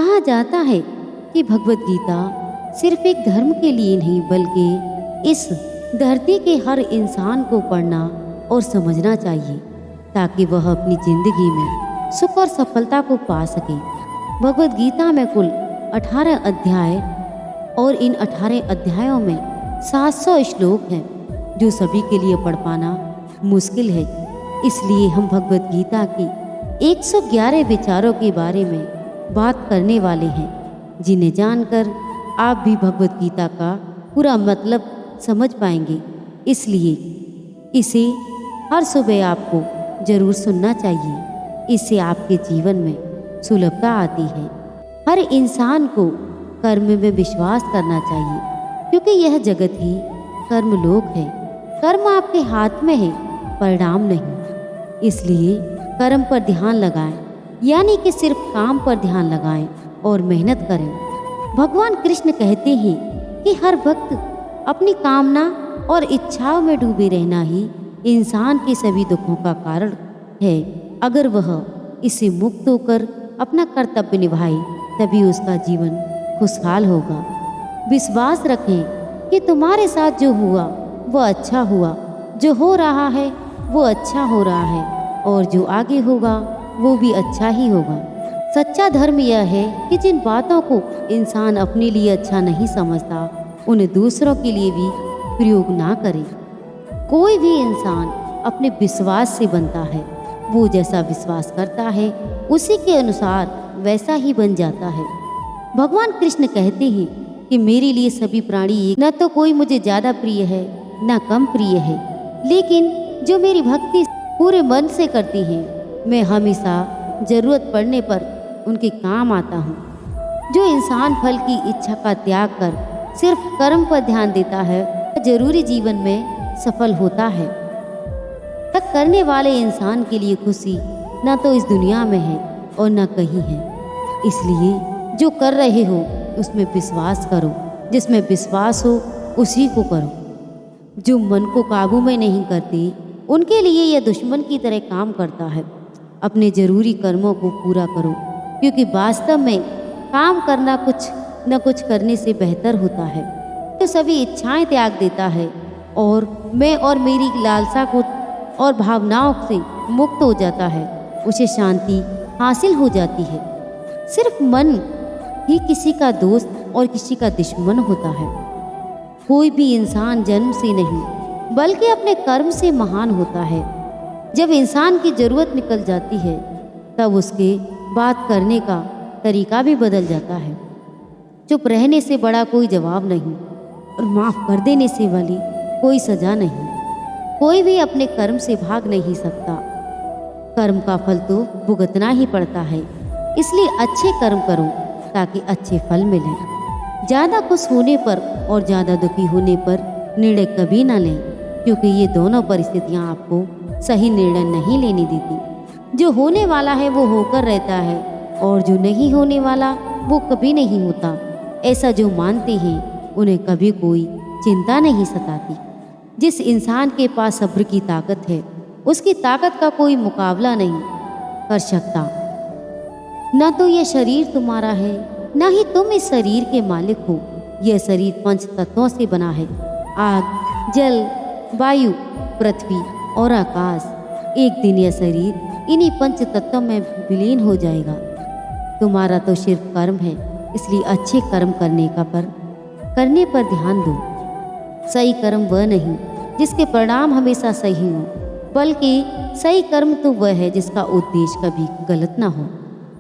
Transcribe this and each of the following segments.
कहा जाता है कि भगवत गीता सिर्फ एक धर्म के लिए नहीं बल्कि इस धरती के हर इंसान को पढ़ना और समझना चाहिए ताकि वह अपनी जिंदगी में सुख और सफलता को पा सके। भगवत गीता में कुल 18 अध्याय और इन 18 अध्यायों में 700 श्लोक हैं जो सभी के लिए पढ़ पाना मुश्किल है। इसलिए हम भगवत गीता की 111 विचारों के बारे में बात करने वाले हैं जिन्हें जानकर आप भी भगवत गीता का पूरा मतलब समझ पाएंगे। इसलिए इसे हर सुबह आपको जरूर सुनना चाहिए। इससे आपके जीवन में सुलभता आती है। हर इंसान को कर्म में विश्वास करना चाहिए क्योंकि यह जगत ही कर्मलोक है। कर्म आपके हाथ में है, परिणाम नहीं। इसलिए कर्म पर ध्यान लगाएं, यानी कि सिर्फ काम पर ध्यान लगाएं और मेहनत करें। भगवान कृष्ण कहते हैं कि हर वक्त अपनी कामना और इच्छाओं में डूबे रहना ही इंसान के सभी दुखों का कारण है। अगर वह इससे मुक्त होकर अपना कर्तव्य निभाए तभी उसका जीवन खुशहाल होगा। विश्वास रखें कि तुम्हारे साथ जो हुआ वह अच्छा हुआ, जो हो रहा है वो अच्छा हो रहा है और जो आगे होगा वो भी अच्छा ही होगा। सच्चा धर्म यह है कि जिन बातों को इंसान अपने लिए अच्छा नहीं समझता उन्हें दूसरों के लिए भी प्रयोग ना करे। कोई भी इंसान अपने विश्वास से बनता है। वो जैसा विश्वास करता है उसी के अनुसार वैसा ही बन जाता है। भगवान कृष्ण कहते हैं कि मेरे लिए सभी प्राणी एक, न तो कोई मुझे ज़्यादा प्रिय है न कम प्रिय है, लेकिन जो मेरी भक्ति पूरे मन से करती हैं मैं हमेशा ज़रूरत पड़ने पर उनके काम आता हूँ। जो इंसान फल की इच्छा का त्याग कर सिर्फ कर्म पर ध्यान देता है जरूरी जीवन में सफल होता है। तक करने वाले इंसान के लिए खुशी न तो इस दुनिया में है और न कहीं है। इसलिए जो कर रहे हो उसमें विश्वास करो, जिसमें विश्वास हो उसी को करो। जो मन को काबू में नहीं करते उनके लिए यह दुश्मन की तरह काम करता है। अपने जरूरी कर्मों को पूरा करो क्योंकि वास्तव में काम करना कुछ न कुछ करने से बेहतर होता है। जो सभी इच्छाएं त्याग देता है और मैं और मेरी लालसा को और भावनाओं से मुक्त हो जाता है उसे शांति हासिल हो जाती है। सिर्फ मन ही किसी का दोस्त और किसी का दुश्मन होता है। कोई भी इंसान जन्म से नहीं बल्कि अपने कर्म से महान होता है। जब इंसान की ज़रूरत निकल जाती है तब उसके बात करने का तरीका भी बदल जाता है। चुप रहने से बड़ा कोई जवाब नहीं और माफ़ कर देने से वाली कोई सज़ा नहीं। कोई भी अपने कर्म से भाग नहीं सकता। कर्म का फल तो भुगतना ही पड़ता है। इसलिए अच्छे कर्म करो ताकि अच्छे फल मिलें। ज़्यादा खुश होने पर और ज़्यादा दुखी होने पर निर्णय कभी ना लें क्योंकि ये दोनों परिस्थितियाँ आपको सही निर्णय नहीं लेने देती। जो होने वाला है वो होकर रहता है और जो नहीं होने वाला वो कभी नहीं होता। ऐसा जो मानते हैं उन्हें कभी कोई चिंता नहीं सताती। जिस इंसान के पास सब्र की ताकत है उसकी ताकत का कोई मुकाबला नहीं कर सकता। न तो यह शरीर तुम्हारा है न ही तुम इस शरीर के मालिक हो। यह शरीर 5 तत्वों से बना है, आग, जल, वायु, पृथ्वी और आकाश। एक दिन यह शरीर इन्हीं 5 तत्वों में विलीन हो जाएगा। तुम्हारा तो सिर्फ कर्म है, इसलिए अच्छे कर्म करने पर ध्यान दो। सही कर्म वह नहीं जिसके परिणाम हमेशा सही हो, बल्कि सही कर्म तो वह है जिसका उद्देश्य कभी गलत ना हो।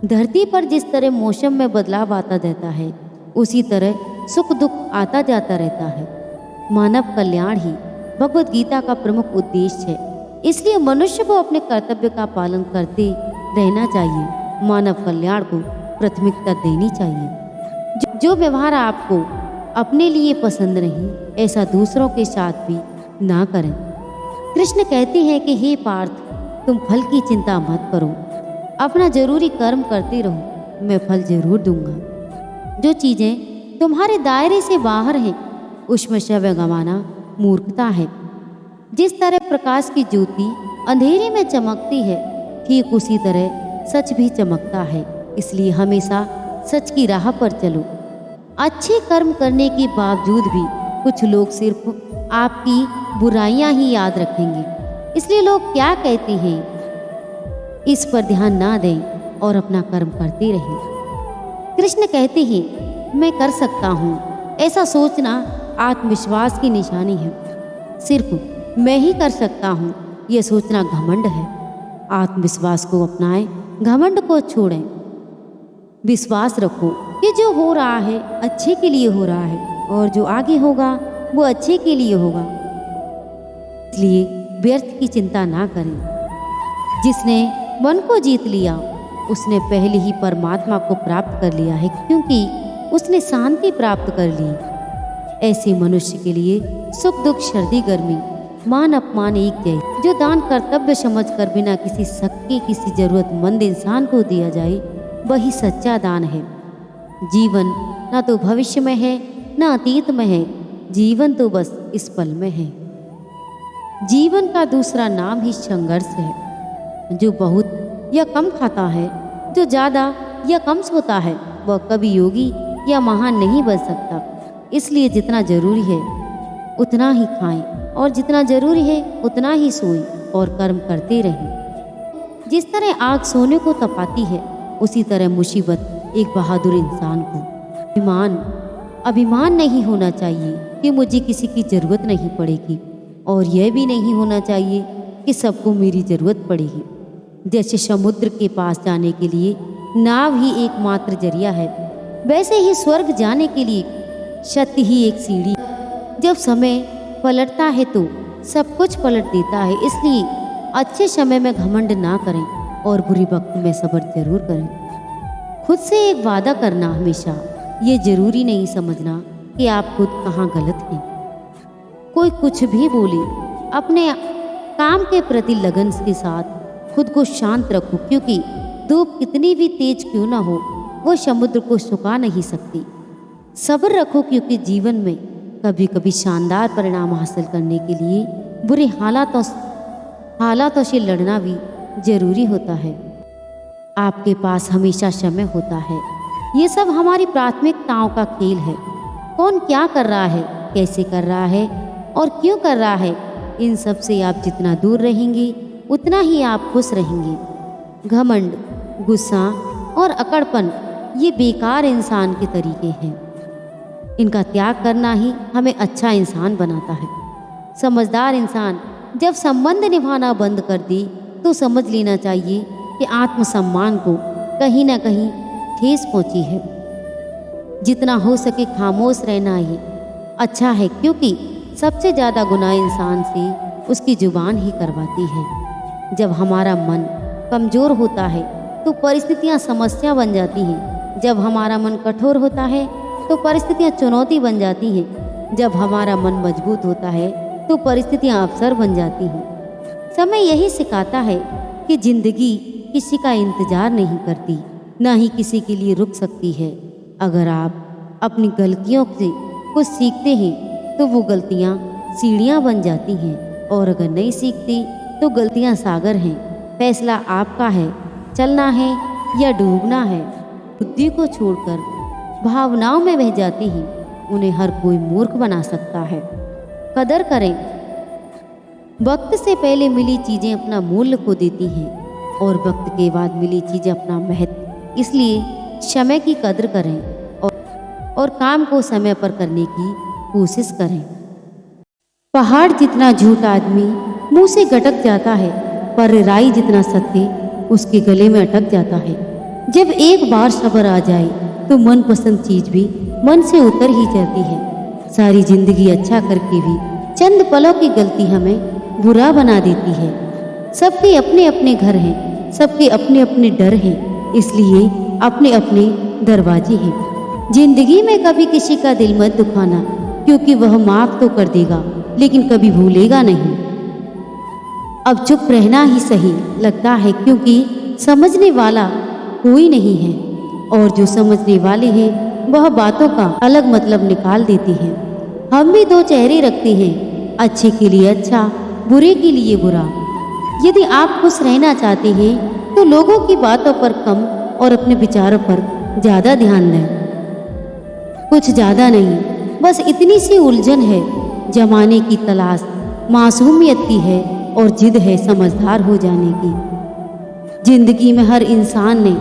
धरती पर जिस तरह मौसम में बदलाव आता रहता है उसी तरह सुख दुख आता जाता रहता है। मानव कल्याण ही भगवत गीता का प्रमुख उद्देश्य है। इसलिए मनुष्य को अपने कर्तव्य का पालन करते रहना चाहिए। मानव कल्याण को प्राथमिकता देनी चाहिए। जो व्यवहार आपको अपने लिए पसंद नहीं ऐसा दूसरों के साथ भी ना करें। कृष्ण कहते हैं कि हे पार्थ, तुम फल की चिंता मत करो, अपना जरूरी कर्म करते रहो, मैं फल जरूर दूंगा। जो चीज़ें तुम्हारे दायरे से बाहर हैं उसमें शव गंवाना मूर्खता है। जिस तरह प्रकाश की ज्योति अंधेरे में चमकती है ठीक उसी तरह सच भी चमकता है। इसलिए हमेशा सच की राह पर चलो। अच्छे कर्म करने के बावजूद भी कुछ लोग सिर्फ आपकी बुराइयां ही याद रखेंगे, इसलिए लोग क्या कहते हैं इस पर ध्यान ना दें और अपना कर्म करते रहें। कृष्ण कहते हैं मैं कर सकता हूँ, ऐसा सोचना आत्मविश्वास की निशानी है। सिर्फ मैं ही कर सकता हूँ, यह सोचना घमंड है। आत्मविश्वास को अपनाएं, घमंड को छोड़ें। विश्वास रखो कि जो हो रहा है अच्छे के लिए हो रहा है और जो आगे होगा वो अच्छे के लिए होगा, इसलिए व्यर्थ की चिंता ना करें। जिसने मन को जीत लिया उसने पहले ही परमात्मा को प्राप्त कर लिया है, क्योंकि उसने शांति प्राप्त कर ली। ऐसे मनुष्य के लिए सुख दुख सर्दी गर्मी मान अपमान एक जैसे। जो दान कर्तव्य समझकर बिना किसी शक के किसी जरूरतमंद इंसान को दिया जाए वही सच्चा दान है। जीवन ना तो भविष्य में है ना अतीत में है, जीवन तो बस इस पल में है। जीवन का दूसरा नाम ही संघर्ष है। जो बहुत या कम खाता है, जो ज़्यादा या कम सोता है, वह कभी योगी या महान नहीं बन सकता। इसलिए जितना जरूरी है उतना ही खाएं और जितना जरूरी है उतना ही सोएं और कर्म करते रहें। जिस तरह आग सोने को तपाती है, उसी तरह मुसीबत एक बहादुर इंसान को अभिमान नहीं होना चाहिए कि मुझे किसी की ज़रूरत नहीं पड़ेगी, और यह भी नहीं होना चाहिए कि सबको मेरी ज़रूरत पड़ेगी। जैसे समुद्र के पास जाने के लिए नाव ही एकमात्र जरिया है, वैसे ही स्वर्ग जाने के लिए सत्य ही एक सीढ़ी। जब समय पलटता है तो सब कुछ पलट देता है, इसलिए अच्छे समय में घमंड ना करें और बुरी वक्त में सब्र जरूर करें। खुद से एक वादा करना हमेशा, ये जरूरी नहीं समझना कि आप खुद कहाँ गलत हैं। कोई कुछ भी बोले, अपने काम के प्रति लगन के साथ खुद को शांत रखो, क्योंकि धूप कितनी भी तेज क्यों ना हो वो समुद्र को सुखा नहीं सकती। सब्र रखो, क्योंकि जीवन में कभी कभी शानदार परिणाम हासिल करने के लिए बुरे हालातों से लड़ना भी जरूरी होता है। आपके पास हमेशा समय होता है। ये सब हमारी प्राथमिकताओं का खेल है। कौन क्या कर रहा है, कैसे कर रहा है और क्यों कर रहा है, इन सब से आप जितना दूर रहेंगे उतना ही आप खुश रहेंगे। घमंड, गुस्सा और अकड़पन ये बेकार इंसान के तरीके हैं। इनका त्याग करना ही हमें अच्छा इंसान बनाता है। समझदार इंसान जब संबंध निभाना बंद कर दे तो समझ लेना चाहिए कि आत्मसम्मान को कहीं ना कहीं ठेस पहुंची है। जितना हो सके खामोश रहना ही अच्छा है, क्योंकि सबसे ज़्यादा गुनाह इंसान से उसकी जुबान ही करवाती है। जब हमारा मन कमज़ोर होता है तो परिस्थितियाँ समस्या बन जाती हैं। जब हमारा मन कठोर होता है तो परिस्थितियाँ चुनौती बन जाती हैं। जब हमारा मन मजबूत होता है तो परिस्थितियाँ अवसर बन जाती हैं। समय यही सिखाता है कि जिंदगी किसी का इंतजार नहीं करती, ना ही किसी के लिए रुक सकती है। अगर आप अपनी गलतियों से कुछ सीखते हैं तो वो गलतियाँ सीढ़ियाँ बन जाती हैं, और अगर नहीं सीखते तो गलतियाँ सागर हैं। फैसला आपका है, चलना है या डूबना है। बुद्धि को छोड़कर भावनाओं में बह जाती हैं, उन्हें हर कोई मूर्ख बना सकता है। कदर करें। वक्त से पहले मिली चीज़ें अपना मूल्य खो देती हैं और वक्त के बाद मिली चीज़ें अपना महत्व। इसलिए समय की कदर करें और काम को समय पर करने की कोशिश करें। पहाड़ जितना झूठ आदमी मुंह से गटक जाता है, पर राई जितना सत्य उसके गले में अटक जाता है। जब एक बार सब्र आ जाए तो मनपसंद चीज भी मन से उतर ही जाती है। सारी जिंदगी अच्छा करके भी चंद पलों की गलती हमें बुरा बना देती है। सबके अपने अपने घर हैं, सबके अपने अपने डर हैं, इसलिए अपने अपने दरवाजे हैं। जिंदगी में कभी किसी का दिल मत दुखाना, क्योंकि वह माफ तो कर देगा लेकिन कभी भूलेगा नहीं। अब चुप रहना ही सही लगता है, क्योंकि समझने वाला कोई नहीं है, और जो समझने वाले हैं वह बातों का अलग मतलब निकाल देती हैं। हम भी दो चेहरे रखते हैं, अच्छे के लिए अच्छा, बुरे के लिए बुरा। यदि आप खुश रहना चाहते हैं तो लोगों की बातों पर कम और अपने विचारों पर ज़्यादा ध्यान दें। कुछ ज़्यादा नहीं, बस इतनी सी उलझन है, जमाने की तलाश मासूमियत की है और जिद है समझदार हो जाने की। जिंदगी में हर इंसान ने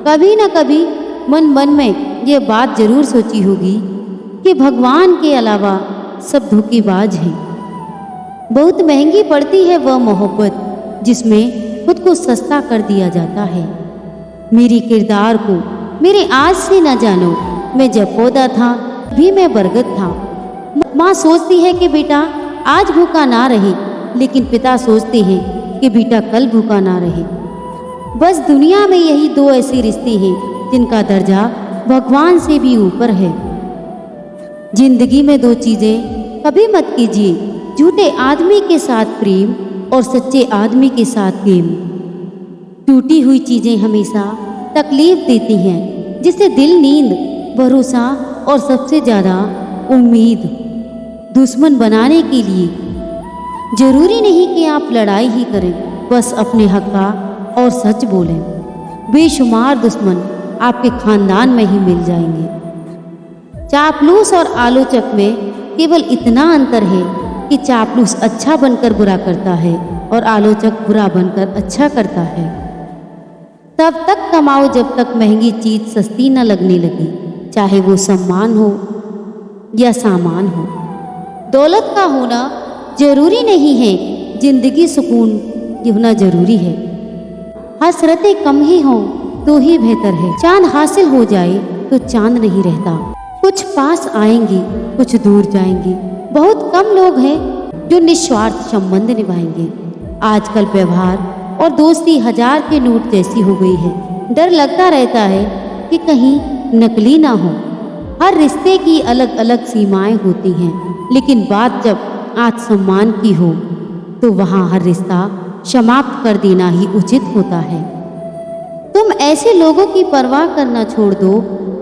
कभी न कभी मन में ये बात जरूर सोची होगी कि भगवान के अलावा सब धोखेबाज हैं। बहुत महंगी पड़ती है वह मोहब्बत जिसमें खुद को सस्ता कर दिया जाता है। मेरी किरदार को मेरे आज से न जानो, मैं जब पौधा था भी मैं बरगद था। माँ सोचती है कि बेटा आज भूखा ना रहे, लेकिन पिता सोचते हैं कि बेटा कल भूखा ना रहे। बस दुनिया में यही दो ऐसे रिश्ते हैं जिनका दर्जा भगवान से भी ऊपर है। जिंदगी में दो चीजें कभी मत कीजिए, झूठे आदमी के साथ प्रेम और सच्चे आदमी के साथ गेम। टूटी हुई चीजें हमेशा तकलीफ देती हैं, जिससे दिल, नींद, भरोसा और सबसे ज्यादा उम्मीद दुश्मन बनाने के लिए। जरूरी नहीं कि आप लड़ाई ही करें, बस अपने हक का और सच बोलें। बेशुमार दुश्मन आपके खानदान में ही मिल जाएंगे। चापलूस और आलोचक में केवल इतना अंतर है कि चापलूस अच्छा बनकर बुरा करता है और आलोचक बुरा बनकर अच्छा करता है। तब तक कमाओ जब तक महंगी चीज सस्ती न लगने लगी, चाहे वो सम्मान हो या सामान हो। दौलत का होना जरूरी नहीं है, जिंदगी सुकून होना जरूरी है। हसरतें कम ही हो तो ही बेहतर है। चांद हासिल हो जाए तो चांद नहीं रहता। कुछ पास आएंगे, कुछ दूर जाएंगे। बहुत कम लोग हैं जो निस्वार्थ संबंध निभाएंगे। आजकल व्यवहार और दोस्ती 1000 के नोट जैसी हो गई है। डर लगता रहता है कि कहीं नकली ना हो। हर रिश्ते की अलग अलग सीमाएं होती हैं, लेकिन बात जब आत्मसम्मान की हो तो वहाँ हर रिश्ता समाप्त कर देना ही उचित होता है। तुम ऐसे लोगों की परवाह करना छोड़ दो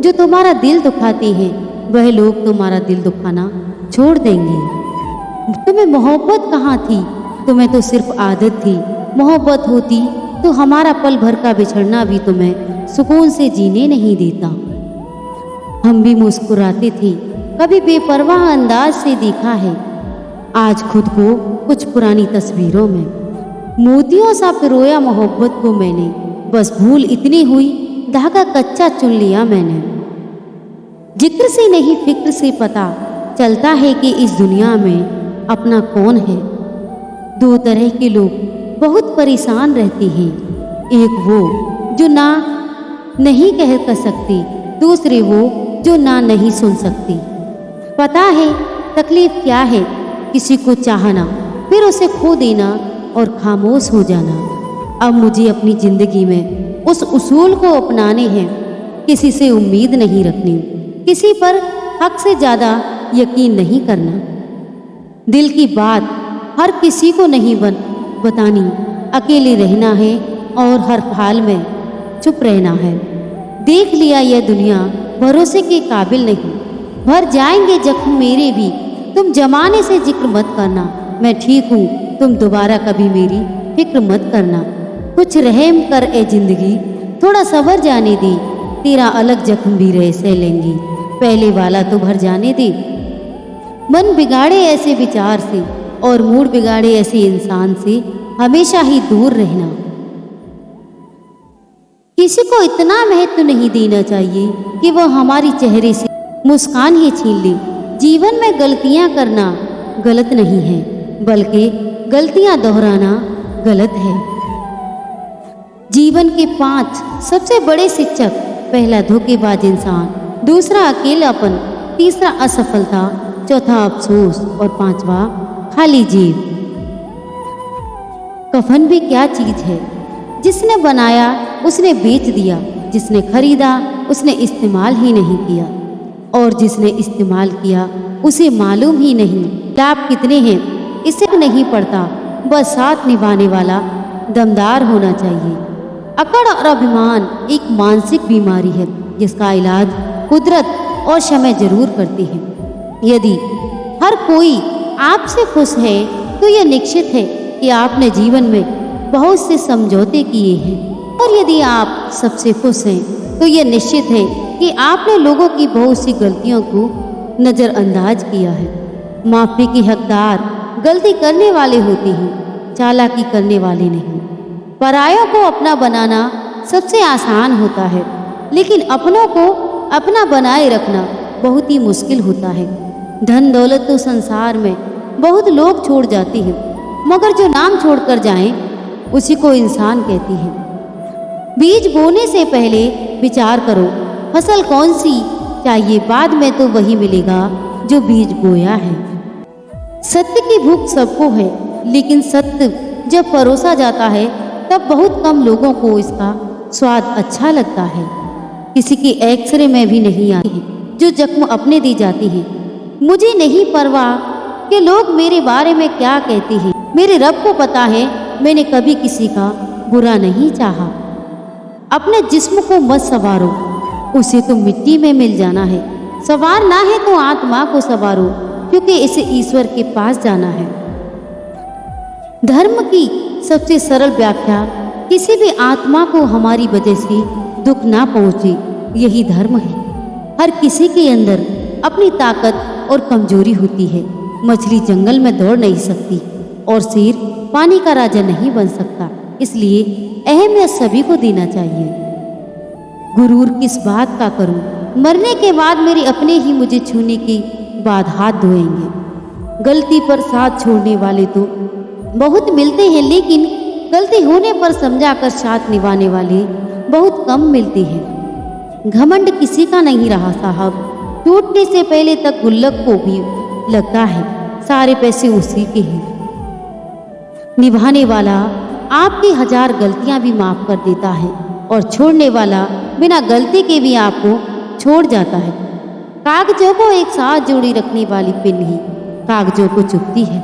जो तुम्हारा दिल दुखाते हैं। वह लोग तुम्हारा दिल दुखाना छोड़ देंगे। तुम्हें मोहब्बत कहाँ थी? तुम्हें तो सिर्फ आदत थी। मोहब्बत होती तो हमारा पल भर का बिछड़ना भी तुम्हें सुकून से जीने नहीं देता। हम भी मुस्कुराते थे, कभी बेपरवाह अंदाज से देखा है। आज खुद को कुछ पुरानी तस्वीरों में मोतियों सा पिरोया मोहब्बत को मैंने। बस भूल इतनी हुई, धागा कच्चा चुन लिया मैंने। जिक्र से नहीं फिक्र से पता चलता है कि इस दुनिया में अपना कौन है। दो तरह के लोग बहुत परेशान रहते हैं। एक वो जो ना नहीं कह सकते, दूसरे वो जो ना नहीं सुन सकते। पता है तकलीफ क्या है? किसी को चाहना, फिर उसे खो देना और खामोश हो जाना। अब मुझे अपनी जिंदगी में उस उसूल को अपनाने हैं। किसी से उम्मीद नहीं रखनी, किसी पर हक से ज़्यादा यकीन नहीं करना। दिल की बात हर किसी को नहीं बतानी। अकेले रहना है और हर हाल में चुप रहना है। देख लिया यह दुनिया भरोसे के काबिल नहीं। भर जाएंगे जख्म मेरे भी, तुम जमाने से जिक्र मत करना। मैं ठीक हूँ, तुम दोबारा कभी मेरी फिक्र मत करना। कुछ रहम कर ए जिंदगी, थोड़ा सबर जाने दे। तेरा अलग जख्म भी रह सह लेंगी, पहले वाला तो भर जाने दे। मन बिगाड़े ऐसे विचार से और मूड बिगाड़े ऐसे इंसान से हमेशा ही दूर रहना। किसी को इतना महत्व नहीं देना चाहिए कि वह हमारी चेहरे से मुस्कान ही छीन ले। जीवन में गलतियां करना गलत नहीं है, बल्कि गलतियां दोहराना गलत है। जीवन के 5 सबसे बड़े शिक्षक: पहला धोखेबाज इंसान, दूसरा अकेलापन, तीसरा असफलता, चौथा अफसोस और पांचवा खाली जेब। कफन भी क्या चीज है? जिसने बनाया उसने बेच दिया, जिसने खरीदा उसने इस्तेमाल ही नहीं किया, और जिसने इस्तेमाल किया उसे मालूम ही नहीं लाभ कितने हैं इससे नहीं पड़ता। बस साथ निभाने वाला दमदार होना चाहिए। अकड़ और अभिमान एक मानसिक बीमारी है जिसका इलाज कुदरत और समय जरूर करती है। यदि हर कोई आपसे खुश है तो यह निश्चित है कि आपने जीवन में बहुत से समझौते किए हैं, और यदि आप सबसे खुश हैं तो यह निश्चित है कि आपने लोगों की बहुत सी गलतियों को नज़रअंदाज किया है। माफ़ी के हकदार गलती करने वाले होते हैं, चालाकी करने वाले नहीं। परायों को अपना बनाना सबसे आसान होता है, लेकिन अपनों को अपना बनाए रखना बहुत ही मुश्किल होता है। धन दौलत तो संसार में बहुत लोग छोड़ जाते हैं, मगर जो नाम छोड़कर जाएं उसी को इंसान कहती है। बीज बोने से पहले विचार करो फसल कौन सी चाहिए, बाद में तो वही मिलेगा जो बीज बोया है। सत्य की भूख सबको है, लेकिन सत्य जब परोसा जाता है तब बहुत कम लोगों को इसका स्वाद अच्छा लगता है। किसी की एक्सरे में भी नहीं आती है जो जख्म अपने दी जाती है। मुझे नहीं परवाह कि लोग मेरे बारे में क्या कहते हैं, मेरे रब को पता है मैंने कभी किसी का बुरा नहीं चाहा। अपने जिस्म को मत संवारो, उसे तो मिट्टी में मिल जाना है। संवारना है तो आत्मा को संवारो, क्योंकि इसे ईश्वर के पास जाना है। धर्म की सबसे सरल व्याख्या किसी भी आत्मा को हमारी वजह से दुख ना पहुँचे, यही धर्म है। हर किसी के अंदर अपनी ताकत और कमजोरी होती है। मछली जंगल में दौड़ नहीं सकती और शेर पानी का राजा नहीं बन सकता, इसलिए अहमियत सभी को देना चाहिए। गुरूर किस बात का करूं, मरने के बाद मेरे अपने ही मुझे छूने के बाद हाथ धोएंगे। गलती पर साथ छोड़ने वाले तो बहुत मिलते हैं, लेकिन गलती होने पर समझा कर साथ निभाने वाले बहुत कम मिलते हैं। घमंड किसी का नहीं रहा साहब, टूटने से पहले तक गुल्लक को भी लगता है सारे पैसे उसी के हैं। निभाने वाला आपकी 1000 गलतियां भी माफ कर देता है और छोड़ने वाला बिना गलती के भी आपको छोड़ जाता है। कागजों को एक साथ जोड़ी रखने वाली पिन ही कागजों को चुभती है।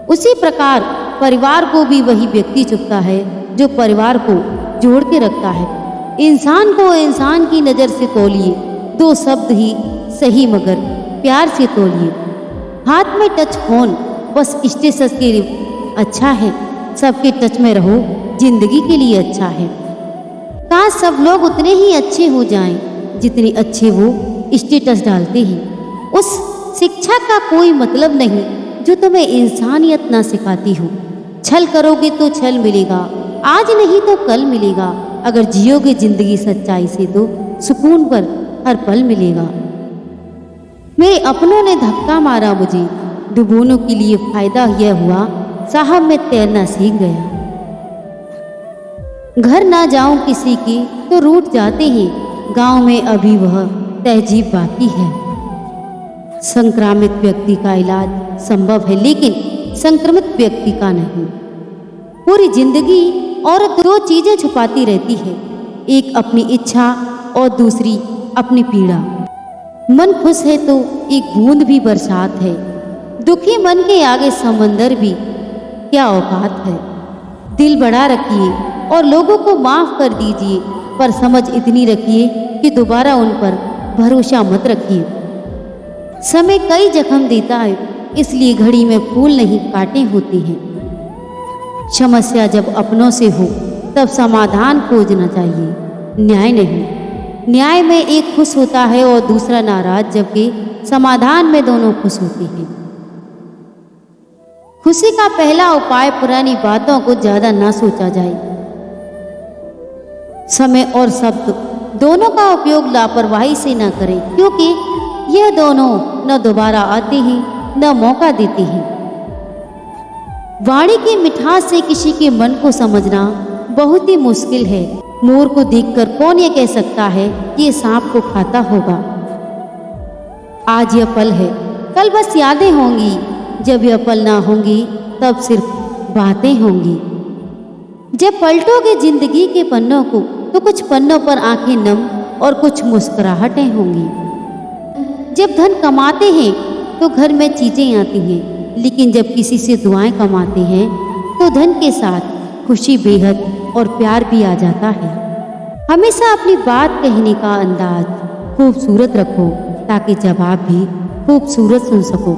उसी प्रकार परिवार को भी वही व्यक्ति चुभता है जो परिवार को जोड़ के रखता है। इंसान को इंसान की नज़र से तौलिए, 2 शब्द ही सही मगर प्यार से तौलिए। हाथ में टच फोन बस स्टेटस के लिए अच्छा है, सबके टच में रहो जिंदगी के लिए अच्छा है। काश सब लोग उतने ही अच्छे हो जाएं जितने अच्छे वो स्टेटस डालते हैं। उस शिक्षा का कोई मतलब नहीं जो तुम्हें इंसानियत ना सिखाती हो। छल करोगे तो छल मिलेगा, आज नहीं तो कल मिलेगा। अगर जियोगे जिंदगी सच्चाई से तो सुकून पर हर पल मिलेगा। मेरे अपनों ने धक्का मारा मुझे, डुबोनों के लिए फायदा यह हुआ साहब मैं तैरना सीख गया। घर ना जाऊं किसी के तो रूठ जाते हैं, गांव में अभी वह तहजीब बाकी है। संक्रामित व्यक्ति का इलाज संभव है, लेकिन संक्रमित व्यक्ति का नहीं। पूरी जिंदगी औरत 2 चीजें छुपाती रहती है, एक अपनी इच्छा और दूसरी अपनी पीड़ा। मन खुश है तो एक बूंद भी बरसात है, दुखी मन के आगे समंदर भी क्या औकात है। दिल बड़ा रखिए और लोगों को माफ कर दीजिए, पर समझ इतनी रखिए कि दोबारा उन पर भरोसा मत रखिए। समय कई जख्म देता है, इसलिए घड़ी में फूल नहीं काटे होते हैं। समस्या जब अपनों से हो तब समाधान खोजना चाहिए, न्याय नहीं। न्याय में एक खुश होता है और दूसरा नाराज, जबकि समाधान में दोनों खुश होते हैं। खुशी का पहला उपाय पुरानी बातों को ज्यादा ना सोचा जाए। समय और शब्द दोनों का उपयोग लापरवाही से ना करें, क्योंकि यह दोनों न दोबारा आते हैं न मौका देते हैं। वाणी की मिठास से किसी के मन को समझना बहुत ही मुश्किल है। मोर को देखकर कौन ये कह सकता है कि ये सांप को खाता होगा। आज यह पल है, कल बस यादें होंगी। जब यह पल ना होंगी तब सिर्फ बातें होंगी। जब पलटोगे जिंदगी के पन्नों को तो कुछ पन्नों पर आंखें नम और कुछ मुस्कुराहटें होंगी। जब धन कमाते हैं तो घर में चीजें आती हैं, लेकिन जब किसी से दुआएं कमाते हैं तो धन के साथ खुशी बेहद और प्यार भी आ जाता है। हमेशा अपनी बात कहने का अंदाज खूबसूरत रखो ताकि जवाब भी खूबसूरत सुन सको।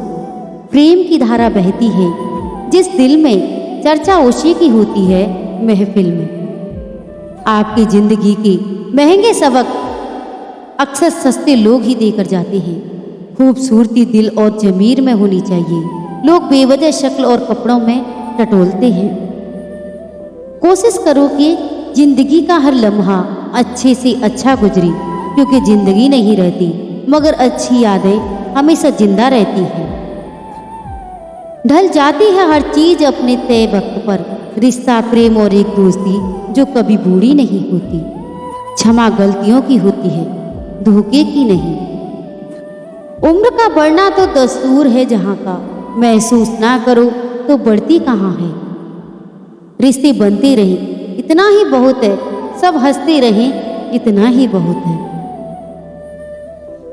प्रेम की धारा बहती है जिस दिल में, चर्चा उसी की होती है महफिल में। आपकी जिंदगी के महंगे सबक अक्सर सस्ते लोग ही देकर जाते हैं। खूबसूरती दिल और जमीर में होनी चाहिए। लोग बेवजह शक्ल और कपड़ों में टटोलते हैं। कोशिश करो कि जिंदगी का हर लम्हा अच्छे से अच्छा गुजरे, क्योंकि जिंदगी नहीं रहती मगर अच्छी यादें हमेशा जिंदा रहती हैं। ढल जाती है हर चीज अपने तय वक्त पर, रिश्ता प्रेम और एक दोस्ती जो कभी बूढ़ी नहीं होती। क्षमा गलतियों की होती है, धोखे की नहीं। उम्र का बढ़ना तो दस्तूर है जहां का, महसूस ना करो तो बढ़ती कहाँ है। रिश्ते बनते रहे इतना ही बहुत है, सब हंसते रहे इतना ही बहुत है।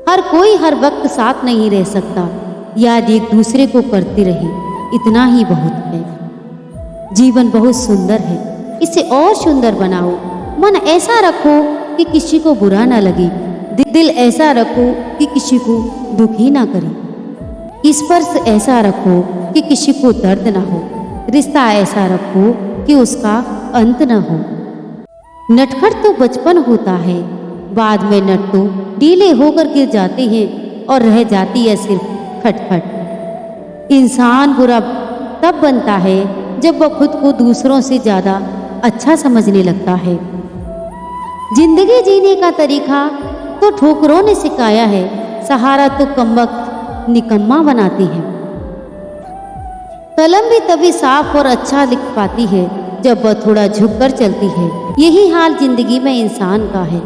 हर कोई हर वक्त साथ नहीं रह सकता, याद एक दूसरे को करते रहे इतना ही बहुत है। जीवन बहुत सुंदर है, इसे और सुंदर बनाओ। मन ऐसा रखो कि किसी को बुरा ना लगे, दिल ऐसा रखो कि किसी को दुखी ना करे। स्पर्श ऐसा रखो कि किसी को दर्द ना हो, रिश्ता ऐसा रखो कि उसका अंत न हो। नटखट तो बचपन होता है, बाद में नट तो ढीले होकर गिर जाते हैं और रह जाती है सिर्फ खटखट। इंसान बुरा तब बनता है जब वह खुद को दूसरों से ज्यादा अच्छा समझने लगता है। जिंदगी जीने का तरीका तो ठोकरों ने सिखाया है, सहारा तो कमबख्त निकम्मा बनाती है। कलम भी तभी साफ और अच्छा लिख पाती है जब वह थोड़ा झुक कर चलती है। यही हाल जिंदगी में इंसान का है।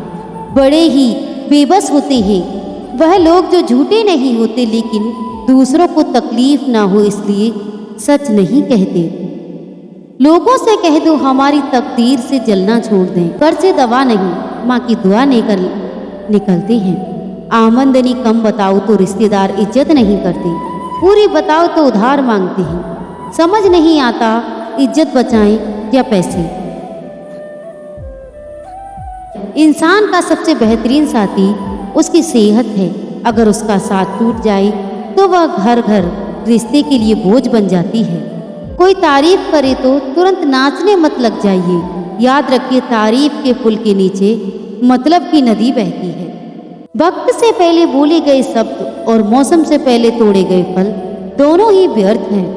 बड़े ही बेबस होते हैं वह लोग जो झूठे नहीं होते लेकिन दूसरों को तकलीफ ना हो इसलिए सच नहीं कहते। लोगों से कह दो हमारी तकदीर से जलना छोड़ दें, कर से दवा नहीं माँ की दुआ निकलते हैं। आमदनी कम बताओ तो रिश्तेदार इज्जत नहीं करते, पूरी बताओ तो उधार मांगते हैं। समझ नहीं आता इज्जत बचाएं या पैसे। इंसान का सबसे बेहतरीन साथी उसकी सेहत है। अगर उसका साथ टूट जाए तो वह घर घर रिश्ते के लिए बोझ बन जाती है। कोई तारीफ करे तो तुरंत नाचने मत लग जाइए। याद रखिए तारीफ के पुल के नीचे मतलब की नदी बहती है। वक्त से पहले बोले गए शब्द और मौसम से पहले तोड़े गए फल दोनों ही व्यर्थ हैं।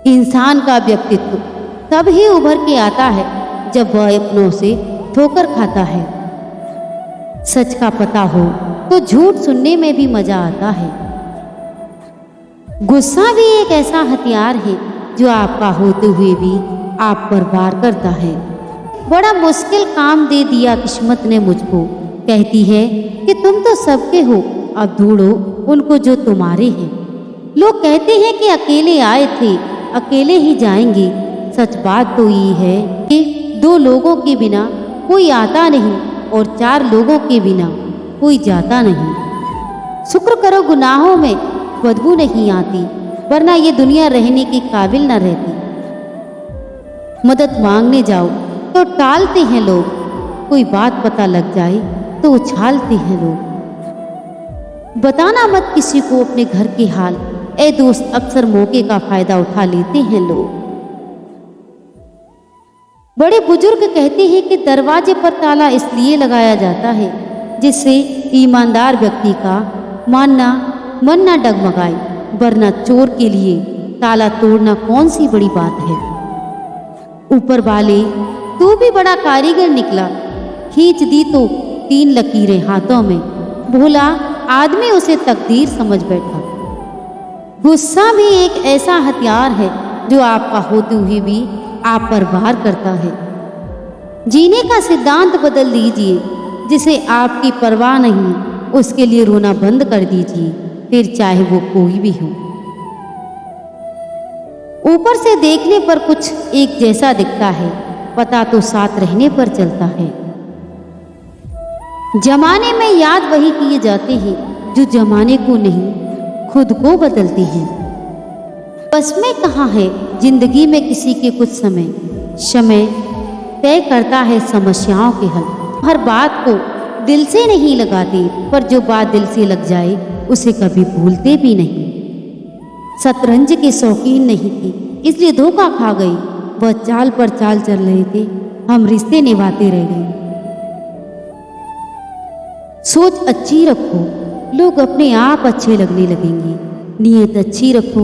इंसान का व्यक्तित्व तब ही उभर के आता है जब वह अपनों से ठोकर खाता है। सच का पता हो तो झूठ सुनने में भी मजा आता है। गुस्सा भी एक ऐसा हथियार है जो आपका होते हुए भी आप पर वार करता है। बड़ा मुश्किल काम दे दिया किस्मत ने मुझको, कहती है कि तुम तो सबके हो, अब ढूंढो उनको जो तुम्हारे हैं। लोग कहते हैं कि अकेले आए थे अकेले ही जाएंगे। सच बात तो ये है कि दो लोगों के बिना कोई आता नहीं और चार लोगों के बिना कोई जाता नहीं। शुक्र करो गुनाहों में बदबू नहीं आती, वरना ये दुनिया रहने के काबिल न रहती। मदद मांगने जाओ तो टालते हैं लोग, कोई बात पता लग जाए तो उछालते हैं लोग। बताना मत किसी को अपने घर के हाल, ए दोस्त अक्सर मौके का फायदा उठा लेते हैं लोग। बड़े बुजुर्ग कहते हैं कि दरवाजे पर ताला इसलिए लगाया जाता है जिससे ईमानदार व्यक्ति का मन ना डगमगाए, वरना चोर के लिए ताला तोड़ना कौन सी बड़ी बात है। ऊपर वाले तू भी बड़ा कारीगर निकला, खींच दी तो 3 लकीरें हाथों में, भोला आदमी उसे तकदीर समझ बैठा। गुस्सा भी एक ऐसा हथियार है जो आपका होते हुए भी आप पर वार करता है। जीने का सिद्धांत बदल दीजिए, जिसे आपकी परवाह नहीं उसके लिए रोना बंद कर दीजिए, फिर चाहे वो कोई भी हो। ऊपर से देखने पर कुछ एक जैसा दिखता है, पता तो साथ रहने पर चलता है। जमाने में याद वही किए जाते हैं जो जमाने को नहीं खुद को बदलते हैं। बस में कहाँ है जिंदगी में किसी के कुछ समय तय करता है समस्याओं के हल। हर बात को दिल से नहीं लगाते, पर जो बात दिल से लग जाए उसे कभी भूलते भी नहीं। शतरंज के शौकीन नहीं थे इसलिए धोखा खा गई, वह चाल पर चाल चल रहे थे, हम रिश्ते निभाते रह गए। सोच अच्छी रखो, लोग अपने आप अच्छे लगने लगेंगे। नीयत अच्छी रखो,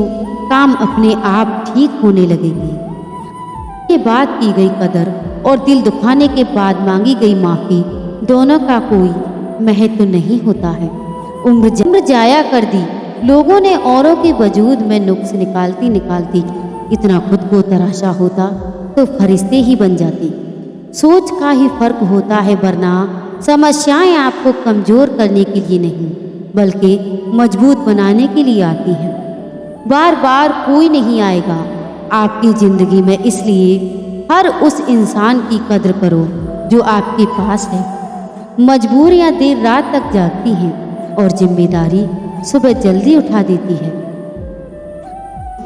काम अपने आप ठीक होने लगेंगे। के बाद की गई कदर और दिल दुखाने के बाद मांगी गई माफी, दोनों का कोई महत्व नहीं होता है। उम्र जाया कर दी लोगों ने औरों के वजूद में नुक्स निकालती निकालती। इतना खुद को तराशा होता तो फरिश्ते ही बन जाती। सोच का ही फर्क होता है, वरना समस्याएं आपको कमजोर करने के लिए नहीं बल्कि मजबूत बनाने के लिए आती हैं। बार बार कोई नहीं आएगा आपकी जिंदगी में, इसलिए हर उस इंसान की कद्र करो जो आपके पास है। मजबूरियां देर रात तक जागती हैं और जिम्मेदारी सुबह जल्दी उठा देती है।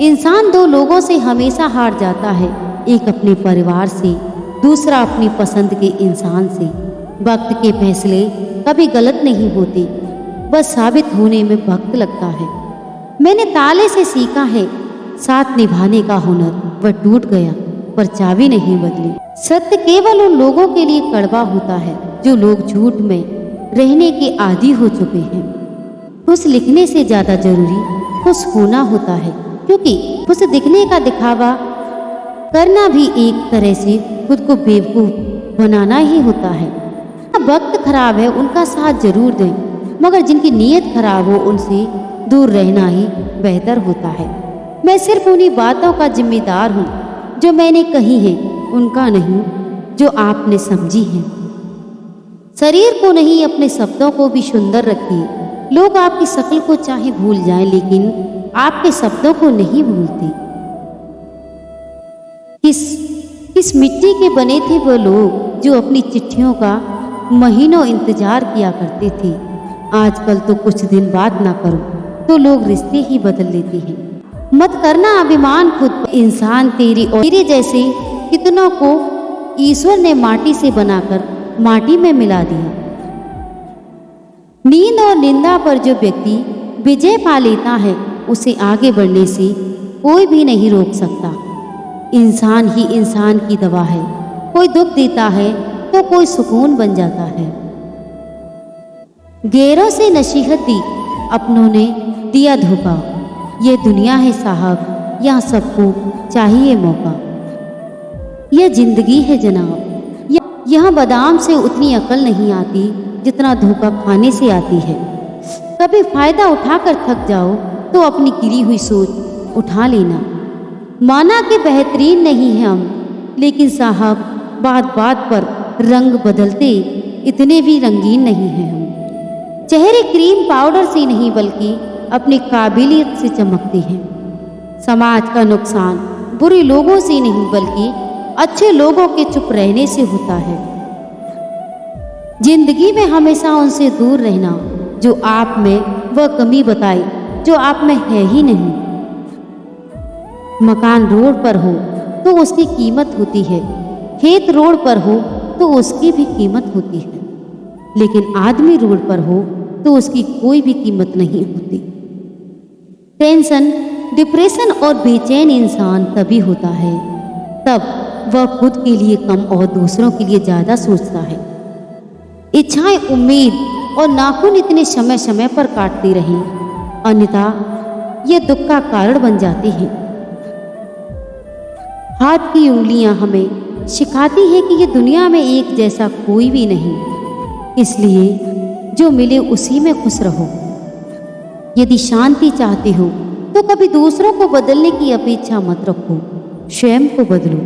इंसान दो लोगों से हमेशा हार जाता है, एक अपने परिवार से, दूसरा अपनी पसंद के इंसान से। वक्त के फैसले कभी गलत नहीं होते, बस साबित होने में वक्त लगता है। मैंने ताले से सीखा है साथ निभाने का हुनर, वह टूट गया पर चाबी नहीं बदली। सत्य केवल उन लोगों के लिए कड़वा होता है जो लोग झूठ में रहने के आदी हो चुके हैं। खुश लिखने से ज्यादा जरूरी खुश होना होता है, क्योंकि खुश दिखने का दिखावा करना भी एक तरह से खुद को बेवकूफ बनाना ही होता है। वक्त खराब है उनका साथ जरूर दें, मगर जिनकी नीयत खराब हो उनसे दूर रहना ही बेहतर होता है। मैं सिर्फ उन्हीं बातों का जिम्मेदार हूँ जो मैंने कही है, उनका नहीं जो आपने समझी है। शरीर को नहीं अपने शब्दों को भी सुंदर रखिए। लोग आपकी शक्ल को चाहे भूल जाएं, लेकिन आपके शब्दों को नहीं भूलते। किस मिट्टी के बने थे वो लोग जो अपनी चिट्ठियों का महीनों इंतजार किया करते थे। आजकल तो कुछ दिन बात ना करो तो लोग रिश्ते ही बदल लेते हैं। मत करना अभिमान खुद पर। इंसान तेरी और तेरे जैसे कितनों को ईश्वर ने माटी से बनाकर माटी में मिला दिया। नींद और निंदा पर जो व्यक्ति विजय पा लेता है, उसे आगे बढ़ने से कोई भी नहीं रोक सकता। इंसान ही इंसान की दवा है, कोई दुख देता है तो कोई सुकून बन जाता है। गैरों से नसीहत दी, अपनों ने दिया धोखा। ये दुनिया है साहब, यहाँ सबको चाहिए मौका। यह जिंदगी है जनाब, यहाँ बादाम से उतनी अकल नहीं आती जितना धोखा खाने से आती है। कभी फायदा उठाकर थक जाओ तो अपनी गिरी हुई सोच उठा लेना। माना कि बेहतरीन नहीं है हम, लेकिन साहब बात बात पर रंग बदलते इतने भी रंगीन नहीं हैं हम। चेहरे क्रीम पाउडर से नहीं बल्कि अपनी काबिलियत से चमकते हैं। समाज का नुकसान बुरे लोगों से नहीं बल्कि अच्छे लोगों के चुप रहने से होता है। जिंदगी में हमेशा उनसे दूर रहना जो आप में वह कमी बताए जो आप में है ही नहीं। मकान रोड पर हो तो उसकी कीमत होती है, खेत रोड पर हो तो उसकी भी कीमत होती है, लेकिन आदमी रोड पर हो तो उसकी कोई भी कीमत नहीं होती। टेंशन, डिप्रेशन और बेचैन इंसान तभी होता है तब वह खुद के लिए कम और दूसरों के लिए ज़्यादा सोचता है। इच्छाएं, उम्मीद और नाखून इतने समय समय पर काटती रहें, अन्यथा ये दुख का कारण बन जाती हैं। हाथ की उंगलियां हमें सिखाती हैं कि ये दुनिया में एक जैसा कोई भी नहीं, इसलिए जो मिले उसी में खुश रहो। यदि शांति चाहते हो तो कभी दूसरों को बदलने की अपेक्षा मत रखो, स्वयं को बदलो।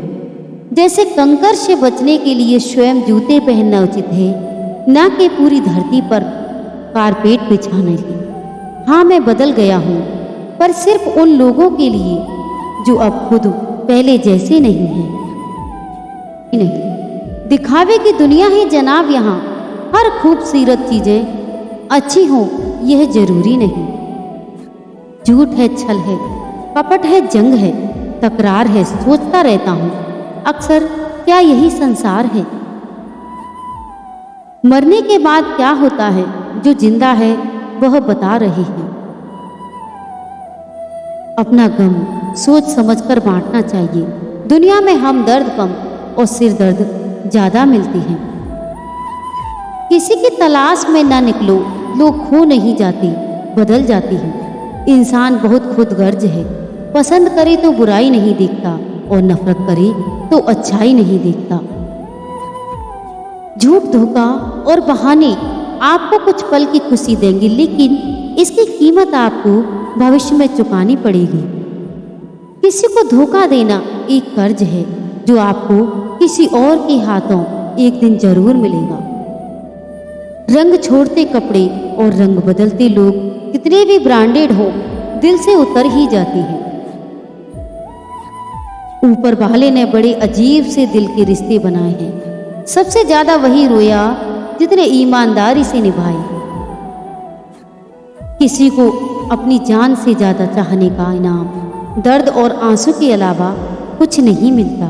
जैसे कंकर से बचने के लिए स्वयं जूते पहनना उचित है, न कि पूरी धरती पर कारपेट बिछाने के। हाँ, मैं बदल गया हूँ, पर सिर्फ उन लोगों के लिए जो अब खुद पहले जैसे नहीं हैं। नहीं, दिखावे की दुनिया है जनाब, यहाँ हर खूबसूरत चीजें अच्छी हों यह जरूरी नहीं। झूठ है, छल है, कपट है, जंग है, तकरार है, सोचता रहता हूँ अक्सर क्या यही संसार है। मरने के बाद क्या होता है, जो जिंदा है वह बता रहे हैं। अपना गम सोच समझकर बांटना चाहिए। दुनिया में हम दर्द कम और सिर दर्द ज़्यादा मिलते हैं। किसी की तलाश में ना निकलो, लोग खो नहीं जाते, बदल जाते हैं। इंसान बहुत खुदगर्ज है, पसंद करे तो बुराई नहीं देखता और नफरत करे तो अच्छाई नहीं देखता। झूठ, धोखा और बहाने आपको कुछ पल की खुशी देंगे, लेकिन इसकी कीमत आपको भविष्य में चुकानी पड़ेगी। किसी को धोखा देना एक कर्ज है जो आपको किसी और के हाथों एक दिन जरूर मिलेगा। रंग छोड़ते कपड़े और रंग बदलते लोग कितने भी ब्रांडेड हो, दिल से उतर ही जाते हैं। ऊपर वाले ने बड़े अजीब से दिल के रिश्ते बनाए हैं। सबसे ज्यादा वही रोया जितने ईमानदारी से निभाए। किसी को अपनी जान से ज्यादा चाहने का इनाम दर्द और आंसू के अलावा कुछ नहीं मिलता।